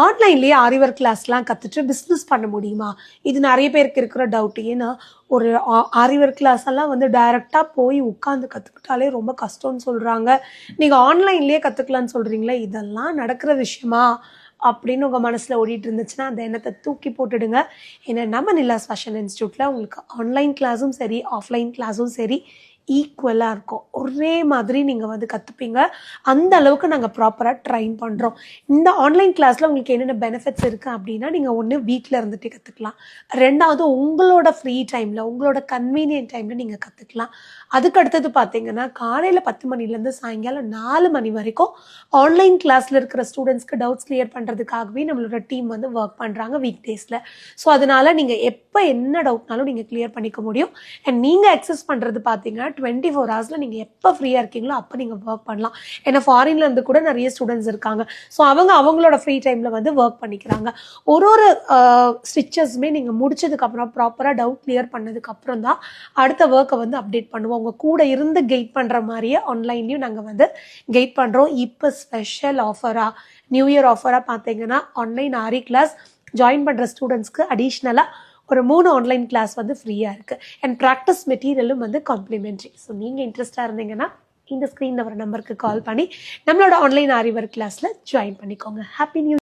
ஆன்லைன்லேயே ஆரி ஒர்க் கிளாஸ்லாம் கற்றுட்டு பிஸ்னஸ் பண்ண முடியுமா? இது நெறைய பேருக்கு இருக்கிற டவுட். ஏன்னா, ஒரு ஆரி ஒர்க் கிளாஸ் எல்லாம் வந்து டைரக்ட்டா போய் உட்காந்து கத்துக்கிட்டாலே ரொம்ப கஷ்டம்னு சொல்றாங்க. நீங்க ஆன்லைன்லேயே கத்துக்கலாம்னு சொல்றீங்களே, இதெல்லாம் நடக்கிற விஷயமா? அப்படின்னு உங்க மனசுல ஓடிட்டு இருந்துச்சுன்னா, அந்த எண்ணத்த தூக்கி போட்டுடுங்க. ஏன்னா, நம்ம நிலாஸ் ஃபேஷன் இன்ஸ்டிடியூட்ல உங்களுக்கு ஆன்லைன் கிளாஸும் சரி, ஆஃப்லைன் கிளாஸும் சரி ஈக்குவலா இருக்கும். ஒரே மாதிரி நீங்க வந்து கத்துப்பீங்க. அந்த அளவுக்கு நாங்க ப்ராப்பரா ட்ரெயின் பண்றோம். இந்த ஆன்லைன் கிளாஸ்ல உங்களுக்கு என்னென்ன பெனிஃபிட்ஸ் இருக்கு அப்படின்னா, நீங்க ஒண்ணு வீட்ல இருந்துட்டே கத்துக்கலாம். 2வது உங்களோட ஃப்ரீ டைம்ல, உங்களோட கன்வீனியன்ட் டைம்ல நீங்க கத்துக்கலாம். அதுக்கு அடுத்தது பார்த்தீங்கன்னா, காலையில 10 மணிலேருந்து சாயங்காலம் 4 மணி வரைக்கும் ஆன்லைன் கிளாஸ்ல இருக்கிற ஸ்டூடண்ட்ஸ்க்கு டவுட்ஸ் கிளியர் பண்றதுக்காகவே நம்மளோட டீம் வந்து வொர்க் பண்றாங்க வீக் டேஸ்ல. ஸோ, அதனால நீங்க எப்ப என்ன டவுட்னாலும் நீங்க கிளியர் பண்ணிக்க முடியும். அண்ட் நீங்க அக்சஸ் பண்றது பார்த்தீங்கன்னா, 24 ஹவர்ஸ்ல நீங்க எப்ப ஃப்ரீயா இருக்கீங்களோ, அப்ப நீங்க வொர்க் பண்ணலாம். ஏன்னா ஃபாரின்ல இருந்து கூட நெறைய ஸ்டூடண்ட்ஸ் இருக்காங்க. ஸோ அவங்க அவங்களோட ஃப்ரீ டைம்ல வந்து ஒர்க் பண்ணிக்கிறாங்க. ஒரு ஸ்டிச்சஸுமே நீங்க முடிச்சதுக்கப்புறம் ப்ராப்பரா டவுட் கிளியர் பண்ணதுக்கப்புறம் தான் அடுத்த ஒர்க்கை வந்து அப்டேட் பண்ணுவோம். உங்க கூட இருந்து கைட் பண்ற மாரியே ஆன்லைன்லயும் நாங்க வந்து கைட் பண்றோம். இப்ப ஸ்பெஷல் ஆஃபரா, நியூ இயர் ஆஃபரா பார்த்தீங்கன்னா, ஆன்லைன் ஆரி கிளாஸ் ஜாயின் பண்ற ஸ்டூடண்ட்ஸ்க்கு அடிஷ்னலா ஒரு 3 ஆன்லைன் கிளாஸ் வந்து ஃப்ரீயா இருக்கு. அண்ட் பிராக்டிஸ் மெட்டீரியலும் வந்து காம்ப்ளிமென்ட்ரி. ஸோ நீங்க இன்ட்ரெஸ்டா இருந்தீங்கன்னா, இந்த ஸ்க்ரீன்ல வர நம்பருக்கு கால் பண்ணி நம்மளோட ஆன்லைன் ஆரி ஒர்க் கிளாஸ்ல ஜாயின் பண்ணிக்கோங்க. Happy new